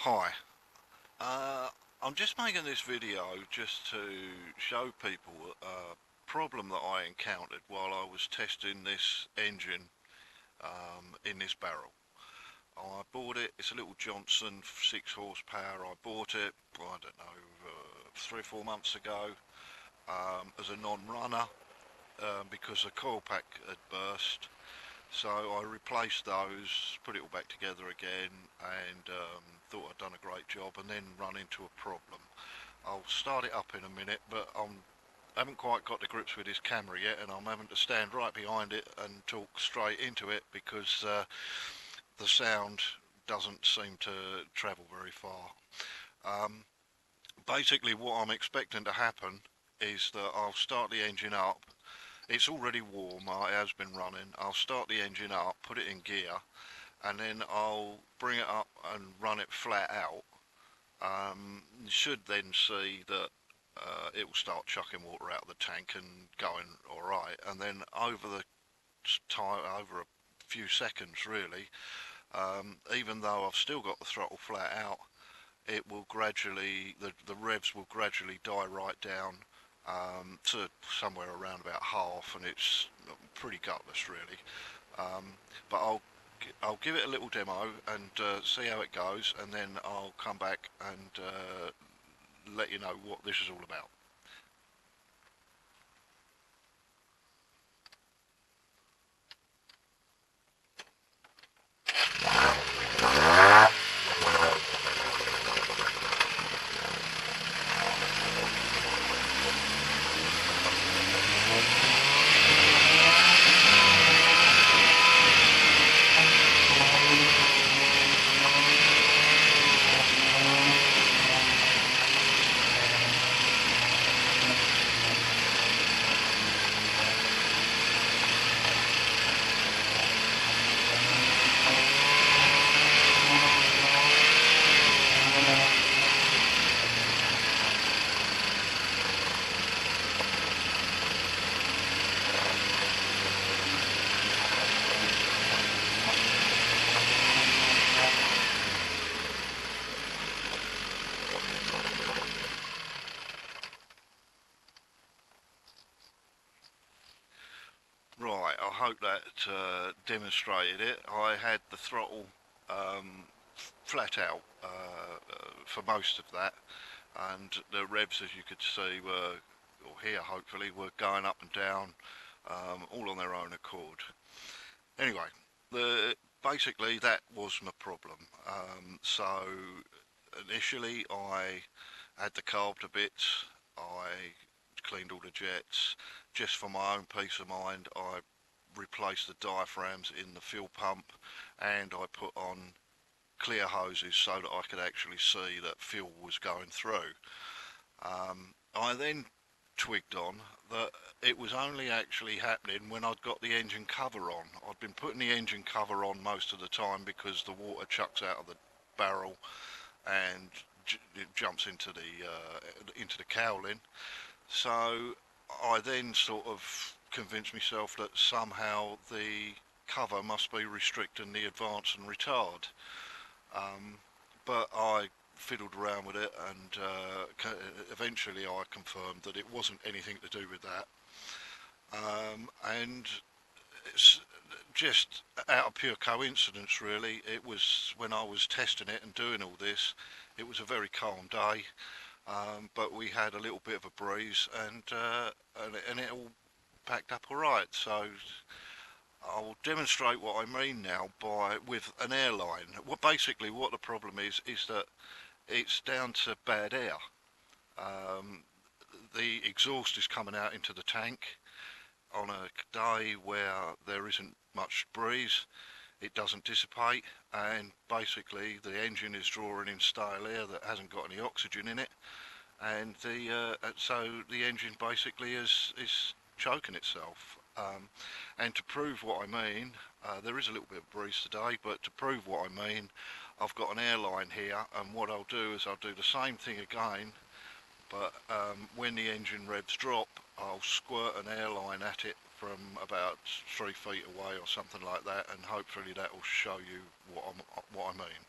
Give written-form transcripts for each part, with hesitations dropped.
Hi, uh, I'm just making this video just to show people a problem that I encountered while I was testing this engine in this barrel. I bought it, it's a little Johnson 6 horsepower. I bought it, I don't know, 3 or 4 months ago as a non-runner because the coil pack had burst. So I replaced those, put it all back together again, and thought I'd done a great job, and then run into a problem. I'll start it up in a minute, but I haven't quite got to grips with this camera yet, and I'm having to stand right behind it and talk straight into it because the sound doesn't seem to travel very far. Um, Basically, what I'm expecting to happen is that I'll start the engine up. It's already warm, it has been running. I'll start the engine up, put it in gear, and then I'll bring it up and run it flat out. You should then see that it will start chucking water out of the tank and going alright, and then over the time, over a few seconds really, even though I've still got the throttle flat out, it will gradually, the revs will gradually die right down to somewhere around about half, and it's pretty gutless really. But I'll give it a little demo and see how it goes, and then I'll come back and let you know what this is all about. Right, I hope that demonstrated it. I had the throttle um, flat out for most of that, and the revs, as you could see, were, or hear hopefully, were going up and down all on their own accord. Anyway, basically that was my problem. So initially I had the carb to bits, I cleaned all the jets. Just for my own peace of mind, I replaced the diaphragms in the fuel pump, and I put on clear hoses so that I could actually see that fuel was going through. I then twigged on that it was only actually happening when I'd got the engine cover on. I'd been putting the engine cover on most of the time because the water chucks out of the barrel and it jumps into the cowling. So I then sort of convinced myself that somehow the cover must be restricting the advance and retard. But I fiddled around with it, and eventually I confirmed that it wasn't anything to do with that. And it's just out of pure coincidence really, it was when I was testing it and doing all this, it was a very calm day, but we had a little bit of a breeze, and it all packed up all right. So I'll demonstrate what I mean now by with an airline. Basically what the problem is that it's down to bad air. Um, the exhaust is coming out into the tank on a day where there isn't much breeze. It doesn't dissipate, and basically the engine is drawing in stale air that hasn't got any oxygen in it, and so the engine basically is choking itself. And to prove what I mean, there is a little bit of breeze today, but to prove what I mean, I've got an airline here, and what I'll do is I'll do the same thing again, but when the engine revs drop, I'll squirt an airline at it from about 3 feet away or something like that, and hopefully that will show you what I mean.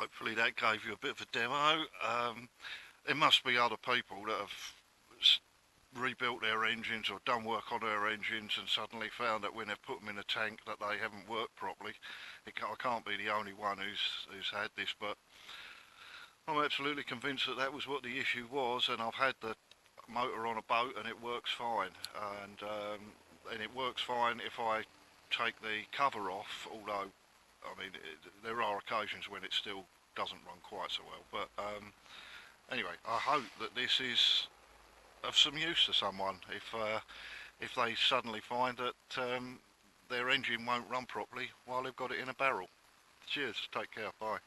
Hopefully that gave you a bit of a demo. There must be other people that have rebuilt their engines or done work on their engines and suddenly found that when they've put them in a tank that they haven't worked properly. I can't be the only one who's had this, but I'm absolutely convinced that that was what the issue was, and I've had the motor on a boat and it works fine, and it works fine if I take the cover off, although I mean there are occasions when it still doesn't run quite so well, but anyway, I hope that this is of some use to someone if they suddenly find that their engine won't run properly while they've got it in a barrel. Cheers, take care, bye.